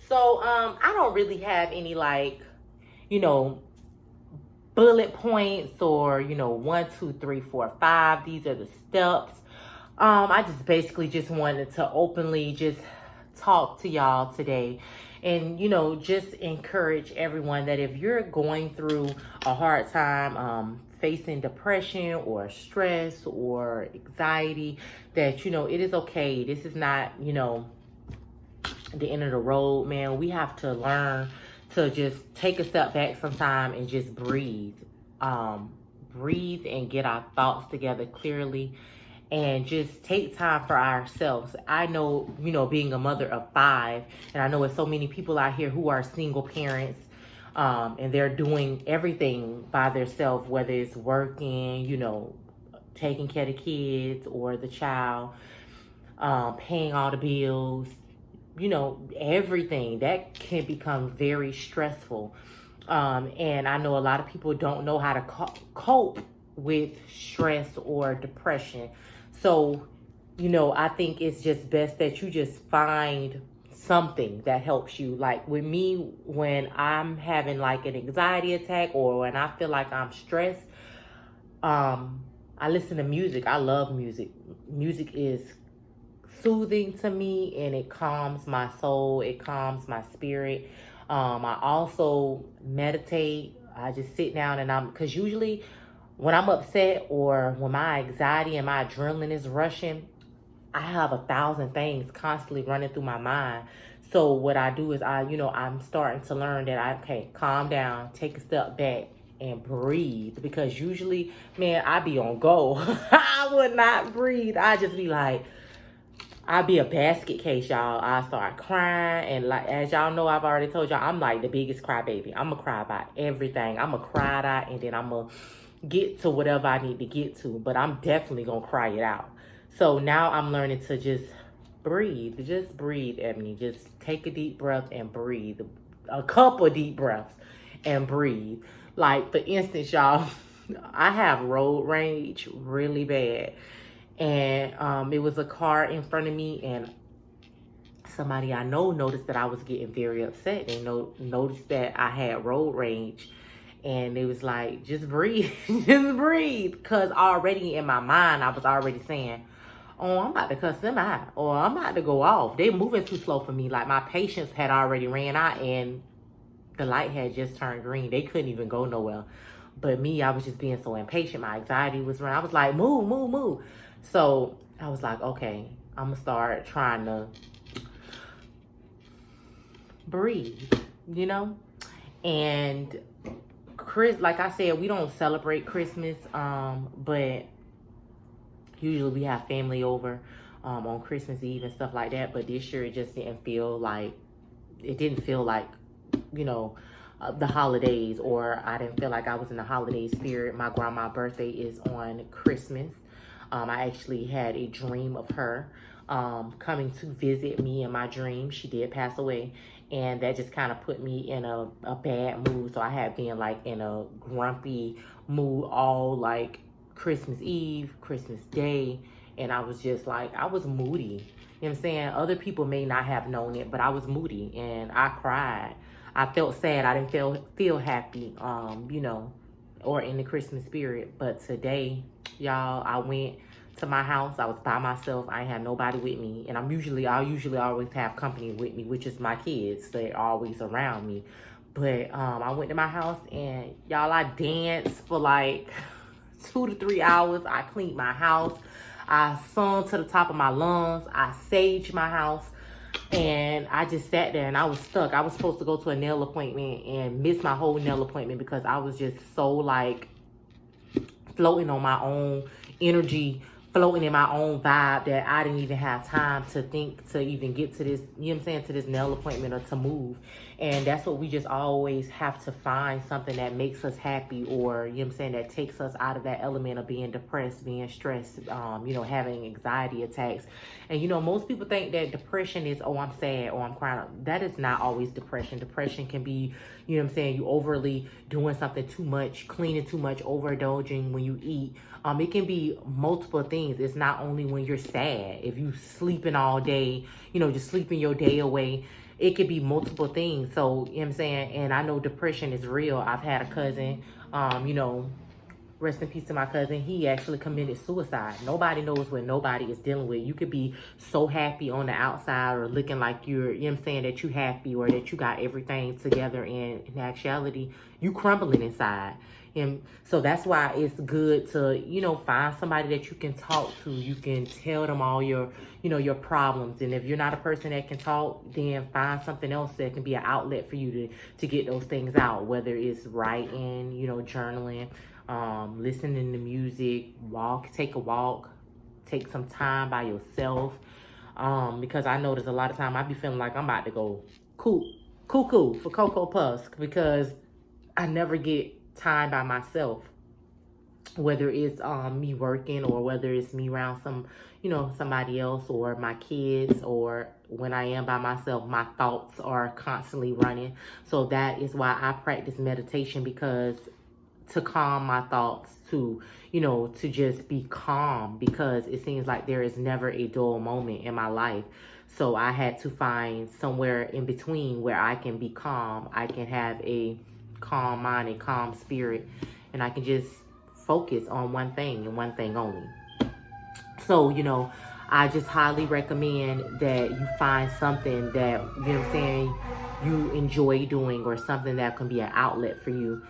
So, I don't really have any like, you know, bullet points or, 1, 2, 3, 4, 5. These are the steps. I just basically just wanted to openly just talk to y'all today and, just encourage everyone that if you're going through a hard time, facing depression or stress or anxiety, that, it is okay. This is not, the end of the road, man. We have to learn to just take a step back sometime and just breathe. Breathe and get our thoughts together clearly and just take time for ourselves. I know, being a mother of 5, and I know there's so many people out here who are single parents, and they're doing everything by themselves, whether it's working, taking care of the kids or the child, paying all the bills, everything that can become very stressful. And I know a lot of people don't know how to cope with stress or depression. So, I think it's just best that you just find something that helps you. Like with me, when I'm having like an anxiety attack or when I feel like I'm stressed, I listen to music. I love music. Music is soothing to me and it calms my soul, it calms my spirit. I also meditate. I just sit down and because usually when I'm upset or when my anxiety and my adrenaline is rushing, I have 1,000 things constantly running through my mind. So what I do is I'm starting to learn that calm down, take a step back and breathe, because usually, man, I be on go. I would not breathe. I just be like, I'll be a basket case, y'all. I start crying, and like as y'all know, I've already told y'all, I'm like the biggest crybaby. I'm gonna cry about everything. I'm gonna cry it out, and then I'm gonna get to whatever I need to get to. But I'm definitely gonna cry it out. So now I'm learning to just breathe. Just breathe, Ebony. Just take a deep breath and breathe. A couple deep breaths and breathe. Like for instance, y'all, I have road rage really bad. And it was a car in front of me, and somebody I know noticed that I was getting very upset. They noticed that I had road rage, and it was like, just breathe, just breathe. Because already in my mind, I was already saying, oh, I'm about to cuss them out, or I'm about to go off. They moving too slow for me. Like my patience had already ran out, and the light had just turned green. They couldn't even go nowhere. But me, I was just being so impatient. My anxiety was running. I was like, move, move, move. So I was like, okay, I'm going to start trying to breathe, And like I said, we don't celebrate Christmas, but usually we have family over on Christmas Eve and stuff like that. But this year it just didn't feel like, the holidays, or I didn't feel like I was in the holiday spirit. My grandma's birthday is on Christmas. I actually had a dream of her coming to visit me in my dream. She did pass away, and that just kind of put me in a bad mood. So I had been like in a grumpy mood all like Christmas Eve, Christmas Day, and I was just like, I was moody. You know what I'm saying? Other people may not have known it, but I was moody and I cried. I felt sad. I didn't feel happy, or in the Christmas spirit. But today, y'all, I went to my house. I was by myself. I ain't had nobody with me. And I usually always have company with me, which is my kids. They're always around me. But I went to my house, and y'all, I danced for like 2 to 3 hours. I cleaned my house. I sung to the top of my lungs. I saged my house. And I just sat there and I was stuck. I was supposed to go to a nail appointment and miss my whole nail appointment because I was just so like floating on my own energy, floating in my own vibe, that I didn't even have time to think to even get to this, to this nail appointment or to move. And that's what we just always have to find, something that makes us happy, or, that takes us out of that element of being depressed, being stressed, having anxiety attacks. And, most people think that depression is, oh, I'm sad or I'm crying. That is not always depression. Depression can be, you overly doing something too much, cleaning too much, overindulging when you eat. It can be multiple things. It's not only when you're sad. If you sleeping all day, just sleeping your day away, it could be multiple things. So, you know what I'm saying? And I know depression is real. I've had a cousin, you know, rest in peace to my cousin. He actually committed suicide. Nobody knows what nobody is dealing with. You could be so happy on the outside or looking like you're, you know what I'm saying, that you happy or that you got everything together. And in actuality, you crumbling inside. And so that's why it's good to, you know, find somebody that you can talk to. You can tell them all your, you know, your problems. And if you're not a person that can talk, then find something else that can be an outlet for you to get those things out, whether it's writing, you know, journaling, listening to music, take a walk, take some time by yourself. Because I notice a lot of time I be feeling like I'm about to go cuckoo for Cocoa Puffs because I never get time by myself, whether it's me working or whether it's me around somebody else or my kids, or when I am by myself, my thoughts are constantly running. So that is why I practice meditation, because to calm my thoughts, to just be calm, because it seems like there is never a dull moment in my life. So I had to find somewhere in between where I can be calm. I can have a calm mind, a calm spirit, and I can just focus on one thing and one thing only. So, I just highly recommend that you find something that, you know what I'm saying, you enjoy doing, or something that can be an outlet for you.